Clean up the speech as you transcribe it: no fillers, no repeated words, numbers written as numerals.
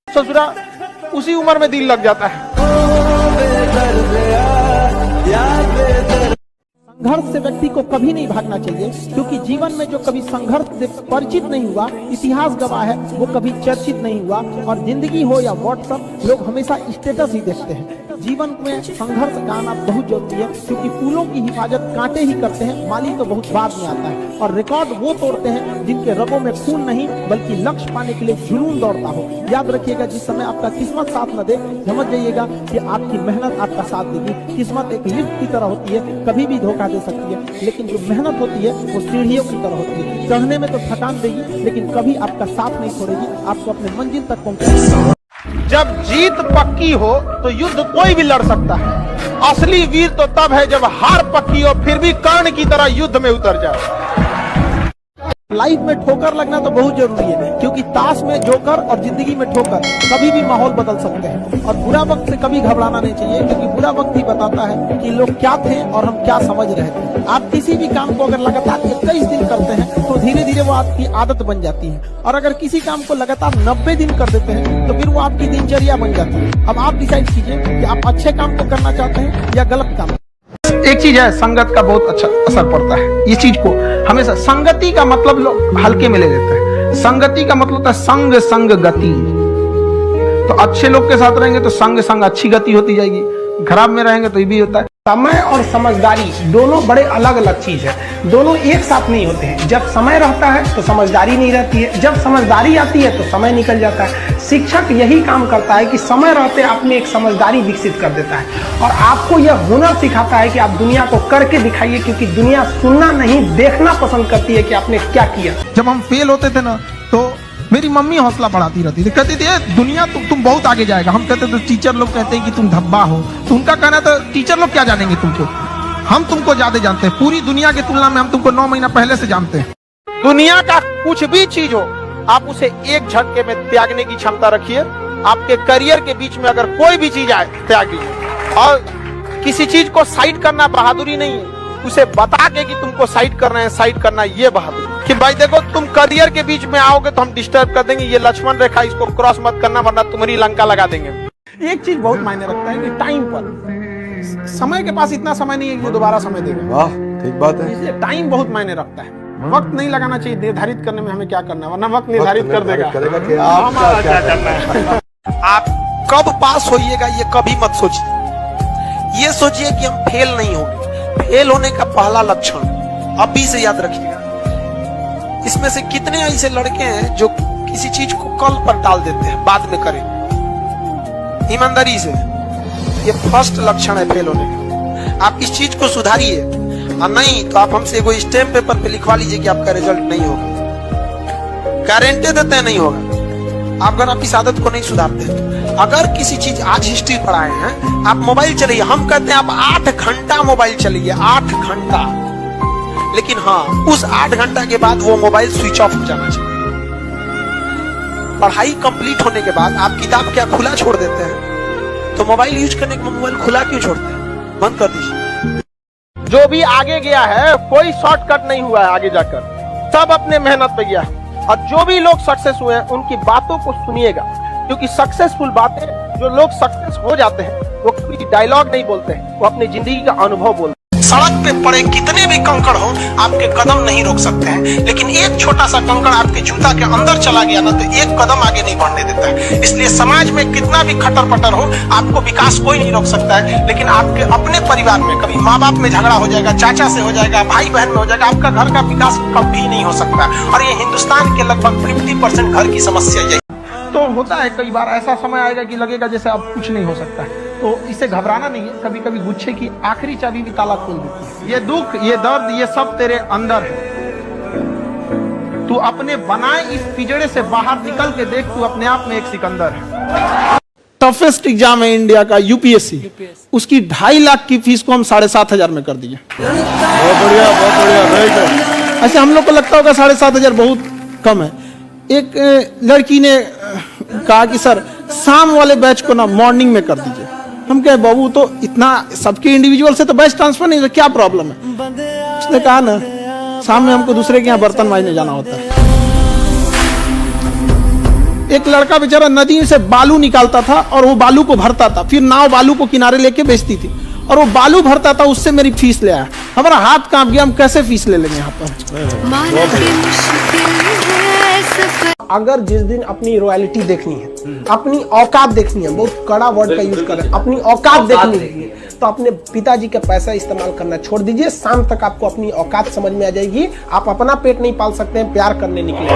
ससुरा उसी उम्र में दिल लग जाता है। संघर्ष से व्यक्ति को कभी नहीं भागना चाहिए, क्योंकि जीवन में जो कभी संघर्ष से परिचित नहीं हुआ, इतिहास गवाह है, वो कभी चर्चित नहीं हुआ। और जिंदगी हो या व्हाट्सएप, लोग हमेशा स्टेटस ही देखते हैं। जीवन में संघर्ष का आना बहुत जरूरी है, क्योंकि फूलों की हिफाजत कांटे ही करते हैं, माली तो बहुत बाद में आता है। और रिकॉर्ड वो तोड़ते हैं जिनके रगों में खून नहीं, बल्कि लक्ष्य पाने के लिए जुनून दौड़ता हो। याद रखिएगा, जिस समय आपका किस्मत साथ न दे, समझ जाइएगा कि आपकी मेहनत आपका साथ देगी। किस्मत एक लिफ्ट की तरह होती है, कभी भी धोखा दे सकती है, लेकिन जो मेहनत होती है वो सीढ़ियों की तरह होती है। चढ़ने में तो थकान देगी, लेकिन कभी आपका साथ नहीं छोड़ेगी, आपको अपने मंजिल तक पहुंचाएगी। जब जीत पक्की हो तो युद्ध कोई भी लड़ सकता है। असली वीर तो तब है जब हार पक्की हो, फिर भी कर्ण की तरह युद्ध में उतर जाए। लाइफ में ठोकर लगना तो बहुत जरूरी है, क्योंकि ताश में जोकर और जिंदगी में ठोकर, कभी भी माहौल बदल सकते हैं। और बुरा वक्त से कभी घबराना नहीं चाहिए, क्योंकि बुरा वक्त ही बताता है कि लोग क्या थे और हम क्या समझ रहे थे। आप किसी भी काम को अगर लगातार 21 दिन करते हैं तो धीरे धीरे वो आपकी आदत बन जाती है, और अगर किसी काम को लगातार 90 दिन कर देते हैं तो फिर वो आपकी दिनचर्या बन जाती है। अब आप डिसाइड कीजिए कि आप अच्छे काम को करना चाहते हैं या गलत काम। एक चीज है, संगत का बहुत अच्छा असर पड़ता है। इस चीज को हमेशा, संगति का मतलब लोग हल्के में ले लेते हैं। संगति का मतलब होता है संग संग गति। तो अच्छे लोग के साथ रहेंगे तो संग संग अच्छी गति होती जाएगी, खराब में रहेंगे तो ये भी होता है। समय और समझदारी दोनों बड़े अलग अलग चीज है, दोनों एक साथ नहीं होते हैं। जब समय रहता है तो समझदारी नहीं रहती है, जब समझदारी आती है तो समय निकल जाता है। शिक्षक यही काम करता है कि समय रहते आप में एक समझदारी विकसित कर देता है, और आपको यह हुनर सिखाता है कि आप दुनिया को करके दिखाइए, क्योंकि दुनिया सुनना नहीं देखना पसंद करती है कि आपने क्या किया। जब हम फेल होते थे ना, तो मेरी मम्मी हौसला बढ़ाती रहती थी, कहती थी दुनिया तुम बहुत आगे जाएगा। हम कहते तो टीचर लोग कहते हैं कि तुम धब्बा हो, तो उनका कहना था टीचर लोग क्या जानेंगे तुमको, हम तुमको ज्यादा जानते हैं, पूरी दुनिया की तुलना में हम तुमको 9 महीना पहले से जानते हैं। दुनिया का कुछ भी चीज हो, आप उसे एक झटके में त्यागने की क्षमता रखिए। आपके करियर के बीच में अगर कोई भी चीज आए, त्याग दीजिए। और किसी चीज को साइड करना बहादुरी नहीं है, उसे बता के कि तुमको साइड करना है, साइड करना ये बहादुरी। कि भाई देखो, तुम करियर के बीच में आओगे तो हम डिस्टर्ब कर देंगे, ये लक्ष्मण रेखा, इसको क्रॉस मत करना वरना तुम्हारी लंका लगा देंगे। एक चीज बहुत मायने रखता है कि टाइम पर, समय के पास इतना समय नहीं है कि दोबारा समय देगा। वाह, ठीक बात है। इसलिए टाइम बहुत मायने रखता है। वक्त नहीं लगाना चाहिए निर्धारित करने में हमें क्या करना है, वरना वक्त निर्धारित कर देगा कि हमारा क्या करना है। आप कब पास होइएगा ये कभी मत सोचिए, ये सोचिए कि हम फेल नहीं होंगे। फेल होने का पहला लक्षण अभी से याद रखिएगा। इसमें से कितने ऐसे लड़के हैं जो किसी चीज को कल पर टाल देते हैं, बाद में करें, ईमानदारी से। ये फर्स्ट लक्षण है फेल होने का। आप इस चीज को सुधारिए, और नहीं तो आप हमसे कोई स्टैम्प पेपर पे लिखवा लीजिए कि आपका रिजल्ट नहीं होगा। गारंटी देते हैं नहीं होगा, आप अगर आप इस आदत को नहीं सुधारते हैं। अगर किसी चीज, आज हिस्ट्री पढ़ाए हैं, आप मोबाइल चलाइए, हम कहते हैं आप 8 घंटा मोबाइल चलाइए, 8 घंटा। लेकिन हाँ, उस 8 घंटा के बाद वो मोबाइल स्विच ऑफ हो जाना चाहिए। पढ़ाई कंप्लीट होने के बाद आप किताब क्या खुला छोड़ देते हैं, तो मोबाइल यूज करने के मोबाइल खुला क्यों छोड़ते हैं? बंद कर दीजिए। जो भी आगे गया है, कोई शॉर्टकट नहीं हुआ है आगे जाकर, सब अपने मेहनत पे गया। और जो भी लोग सक्सेस हुए हैं उनकी बातों को सुनिएगा, क्योंकि सक्सेसफुल बातें, जो लोग सक्सेस हो जाते हैं वो कोई डायलॉग नहीं बोलते हैं, वो अपनी जिंदगी का अनुभव बोलते हैं। सड़क पे पड़े कितने भी कंकड़ हो, आपके कदम नहीं रोक सकते हैं, लेकिन एक छोटा सा कंकड़ आपके जूता के अंदर चला गया ना, तो एक कदम आगे नहीं बढ़ने देता है। इसलिए समाज में कितना भी खटर पटर हो, आपको विकास कोई नहीं रोक सकता है। लेकिन आपके अपने परिवार में कभी माँ बाप में झगड़ा हो जाएगा, चाचा से हो जाएगा, भाई बहन में हो जाएगा, आपका घर का विकास कभी नहीं हो सकता। और ये हिंदुस्तान के लगभग 50% घर की समस्या यही तो होता है। कई बार ऐसा समय आएगा कि लगेगा जैसे अब कुछ नहीं हो सकता है, तो इससे घबराना नहीं है। कभी कभी गुच्छे की आखिरी चाबी भी ताला खोल देती है। ये दुख, ये दर्द, ये सब तेरे अंदर है। तू अपने बनाए इस पिंजड़े से बाहर निकल के देख, तू अपने आप में एक सिकंदर है। टफेस्ट एग्जाम है इंडिया का, यूपीएससी, उसकी 2.5 लाख की फीस को हम 7,500 में कर दिए। बहुत बढ़िया, बहुत बढ़िया। ऐसे हम लोग को लगता होगा 7,500 बहुत कम है। एक लड़की ने कहा कि सर शाम वाले बैच को ना मॉर्निंग में कर दीजिए। हम कहे बाबू, तो इतना सबके इंडिविजुअल से तो बैच ट्रांसफर नहीं, तो क्या प्रॉब्लम है? उसने कहा ना शाम में हमको दूसरे के यहाँ बर्तन मांजने जाना होता है। एक लड़का बेचारा नदी से बालू निकालता था और वो बालू को भरता था, फिर नाव बालू को किनारे लेके बेचती थी और वो बालू भरता था, उससे मेरी फीस ले आया। हमारा हाथ कांप गया, हम कैसे फीस ले लेंगे यहाँ पर। अगर जिस दिन अपनी रॉयल्टी देखनी है, अपनी औकात देखनी है, बहुत कड़ा वर्ड का यूज करें, अपनी औकात देखनी है, तो अपने पिताजी का पैसा इस्तेमाल करना छोड़ दीजिए। शाम तक आपको अपनी औकात समझ में आ जाएगी। आप अपना पेट नहीं पाल सकते हैं, प्यार करने निकले।